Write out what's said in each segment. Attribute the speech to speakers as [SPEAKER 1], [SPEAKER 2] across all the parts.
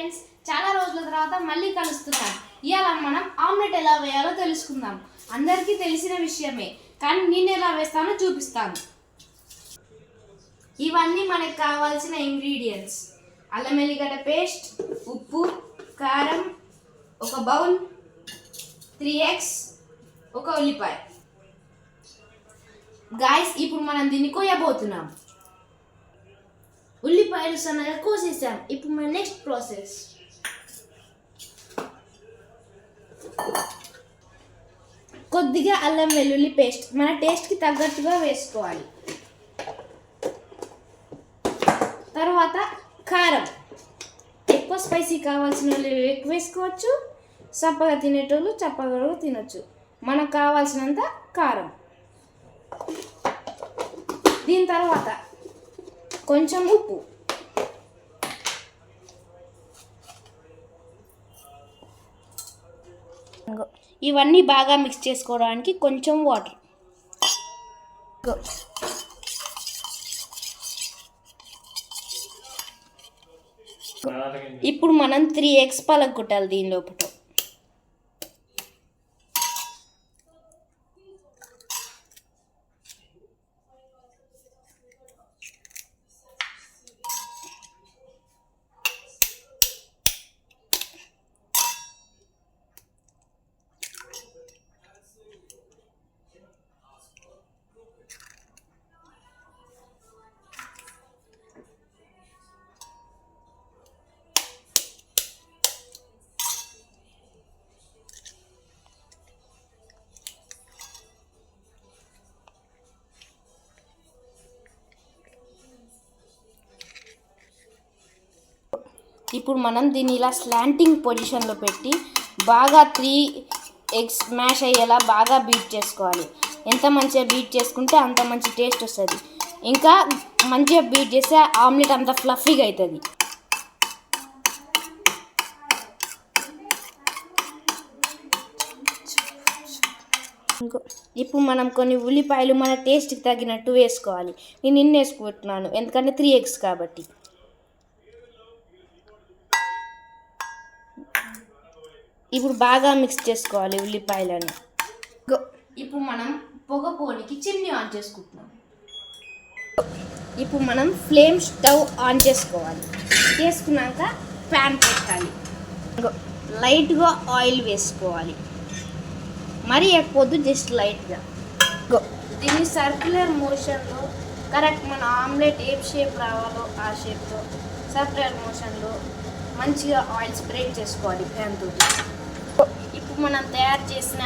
[SPEAKER 1] Friends, చాలా రోజుల తర్వాత మళ్ళీ కలుస్తున్నాం. ఇవాళ మనం ఆమ్లెట్ ఎలా వేయాలో తెలుసుకుందాం. అందరికీ తెలిసిన విషయమే, కానీ నేను ఎలా వేస్తానో చూపిస్తాను. ఇవన్నీ మనకు కావాల్సిన ఇంగ్రీడియంట్స్: అల్లం వెల్లిగడ్డ పేస్ట్, ఉప్పు, కారం, ఒక బౌల్, 3 eggs, ఒక ఉల్లిపాయ. గాయ్స్, ఇప్పుడు మనం దీన్ని కోయబోతున్నాం. ఉల్లిపాయలు సన్నగా కోసేసాం. ఇప్పుడు మన నెక్స్ట్ ప్రాసెస్: కొద్దిగా అల్లం వెల్లుల్లి పేస్ట్ మన టేస్ట్కి తగ్గట్టుగా వేసుకోవాలి. తర్వాత కారం, ఎక్కువ స్పైసీ కావాల్సిన వాళ్ళు ఎక్కువ వేసుకోవచ్చు, చప్పగా తినేటోళ్ళు చప్పగా తినొచ్చు. మనకు కావాల్సినంత కారం. దీని తర్వాత కొంచెం ఉప్పు, ఇవన్నీ బాగా మిక్స్ చేసుకోవడానికి కొంచెం వాటర్. ఇప్పుడు మనం 3 eggs పలగొట్టాలి దీని లోపల. ఇప్పుడు మనం దీన్ని ఇలా స్లాంటింగ్ పొజిషన్లో పెట్టి బాగా 3 eggs స్మాష్ అయ్యేలా బాగా బీట్ చేసుకోవాలి. ఎంత మంచిగా బీట్ చేసుకుంటే అంత మంచి టేస్ట్ వస్తుంది. ఇంకా మంచిగా బీట్ చేస్తే ఆమ్లెట్ అంత ఫ్లఫీగా అవుతుంది. ఇప్పుడు మనం కొన్ని ఉల్లిపాయలు మన టేస్ట్కి తగినట్టు వేసుకోవాలి. నేను ఇన్ని వేసుకుంటున్నాను ఎందుకంటే 3 eggs కాబట్టి. ఇప్పుడు బాగా మిక్స్ చేసుకోవాలి ఉల్లిపాయలను. ఇప్పుడు మనం పొగ పోనికి చిమ్నీ ఆన్ చేసుకుంటున్నాం. ఇప్పుడు మనం ఫ్లేమ్ స్టవ్ ఆన్ చేసుకోవాలి. చేసుకున్నాక ప్యాన్ పెట్టాలి. లైట్గా ఆయిల్ వేసుకోవాలి, మరీ ఎక్కువద్దు, జస్ట్ లైట్గా. దీన్ని సర్క్యులర్ మోషన్లో కరెక్ట్ మన ఆమ్లెట్ ఏ షేప్ రావాలో ఆ షేప్తో సర్క్యులర్ మోషన్లో మంచిగా ఆయిల్ స్ప్రెడ్ చేసుకోవాలి ప్యాన్ తోటి. ఇప్పుడు మనం తయారు చేసిన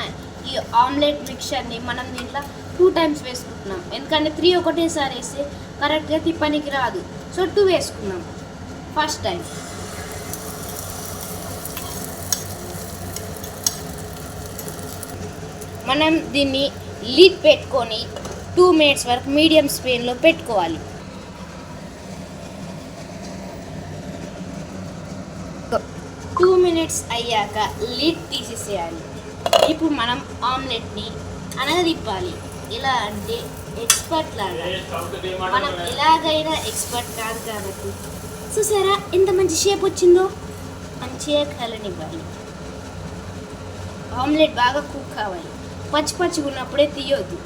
[SPEAKER 1] ఈ ఆమ్లెట్ మిక్చర్ని మనం దీంట్లో 2 times వేసుకుంటున్నాం. ఎందుకంటే 3 ఒకటేసారి వేస్తే కరెక్ట్గా తిప్పనికి రాదు. సో 2 వేసుకున్నాం. ఫస్ట్ టైం మనం దీన్ని లిడ్ పెట్టుకొని 2 minutes వరకు మీడియం స్పీడ్లో పెట్టుకోవాలి. 2 minutes అయ్యాక లిడ్ తీసేసేయాలి. ఇప్పుడు మనం ఆమ్లెట్ని అనగదిప్పాలి. ఇలా అంటే ఎక్స్పర్ట్ లాగా. మనం ఎలాగైనా ఎక్స్పర్ట్ కాదు కాబట్టి. చూసారా ఎంత మంచి షేప్ వచ్చిందో. మంచిగా కలనివ్వాలి. ఆమ్లెట్ బాగా కుక్ కావాలి. పచ్చి పచ్చిగా ఉన్నప్పుడే తీయొద్దు.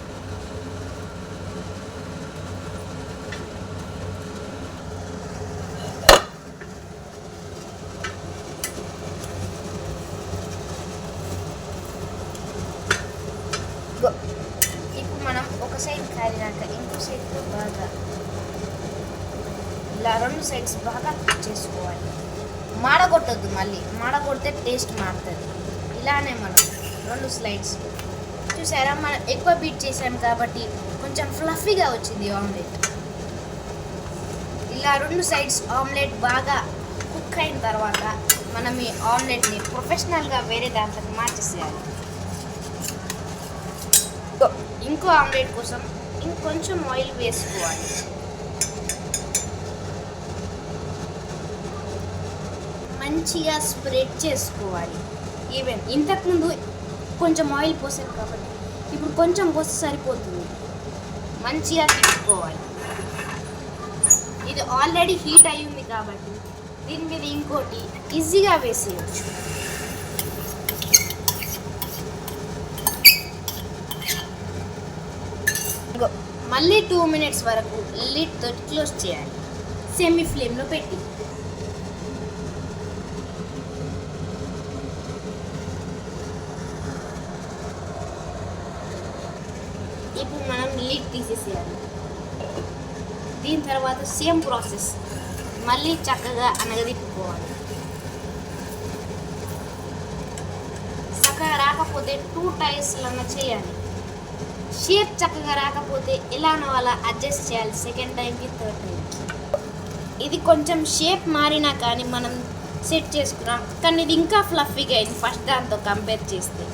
[SPEAKER 1] ఇప్పుడు మనం ఒక సైడ్ కాలినాక ఇంకో సైడ్లో బాగా ఇలా 2 sides బాగా కుక్ చేసుకోవాలి. మాడగొట్టద్దు, మళ్ళీ మాడగొడితే టేస్ట్ మారుతుంది. ఇలానే మనం 2 sides చూసారా, మనం ఎక్కువ బీట్ చేసాం కాబట్టి కొంచెం ఫ్లఫీగా వచ్చింది ఆమ్లెట్. ఇలా 2 sides ఆమ్లెట్ బాగా కుక్ అయిన తర్వాత మనం ఈ ఆమ్లెట్ని ప్రొఫెషనల్గా వేరే దాంట్లోకి మార్చేసేయాలి. ఇంకో ఆమ్లెట్ కోసం ఇంకొంచెం ఆయిల్ వేసుకోవాలి. మంచిగా స్ప్రెడ్ చేసుకోవాలి. ఈవెన్ ఇంతకుముందు కొంచెం ఆయిల్ పోసాను కాబట్టి ఇప్పుడు కొంచెం పోస్తే సరిపోతుంది. మంచిగా తిప్పుకోవాలి. ఇది ఆల్రెడీ హీట్ అయి ఉంది కాబట్టి దీని మీద ఇంకోటి ఈజీగా వేసేయచ్చు. మళ్ళీ 2 మినిట్స్ వరకు లిడ్ తోటి క్లోజ్ చేయాలి, సెమీ ఫ్లేమ్లో పెట్టి. ఇప్పుడు మనం లిడ్ తీసేసేయాలి. దీని తర్వాత సేమ్ ప్రాసెస్ మళ్ళీ చక్కగా అనగదిప్పుకోవాలి. చక్కగా రాకపోతే 2 టైమ్స్లన్నా చేయాలి. షేప్ చక్కగా రాకపోతే ఎలానో అలా అడ్జస్ట్ చేయాలి, సెకండ్ టైంకి థర్డ్ టైంకి. ఇది కొంచెం షేప్ మారినా కానీ మనం సెట్ చేసుకున్నాం, కానీ ఇది ఇంకా ఫ్లఫీగా అయింది ఫస్ట్ దాంతో కంపేర్ చేస్తే.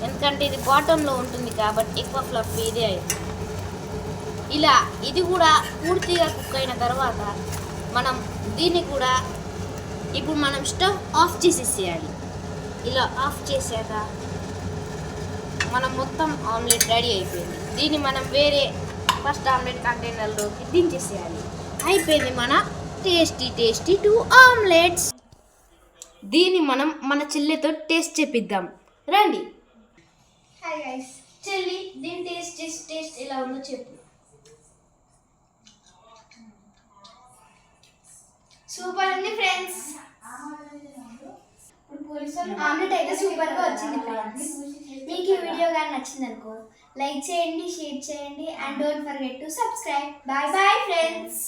[SPEAKER 1] ఎందుకంటే ఇది బాటంలో ఉంటుంది కాబట్టి ఎక్కువ ఫ్లఫీ ఇదే అయింది. ఇలా ఇది కూడా పూర్తిగా కుక్ అయిన తర్వాత మనం దీన్ని కూడా ఇప్పుడు మనం స్టవ్ ఆఫ్ చేసేసేయాలి. ఇలా ఆఫ్ చేసాక మనం మొత్తం ఆమ్లెట్ రెడీ అయిపోయింది. దీన్ని మనం వేరే ఫస్ట్ ఆమ్లెట్ కంటైనర్లోకి దించేసేయాలి. అయిపోయింది మన టేస్టీ 2 ఆమ్లెట్స్. దీన్ని మనం మన చెల్లితో టేస్ట్ చేపిద్దాం, రండి. హాయ్ గైస్, చెల్లి దీని టేస్ట్ ఎలా ఉందో చెప్పు.
[SPEAKER 2] సూపర్ ఉంది ఫ్రెండ్స్. ఆమ్లెట్ అయితే సూపర్ గా వచ్చింది ఫ్రెండ్స్. మీకు ఈ వీడియో కానీ నచ్చింది అనుకో, లైక్ చేయండి, షేర్ చేయండి, and don't forget to subscribe. Bye bye friends.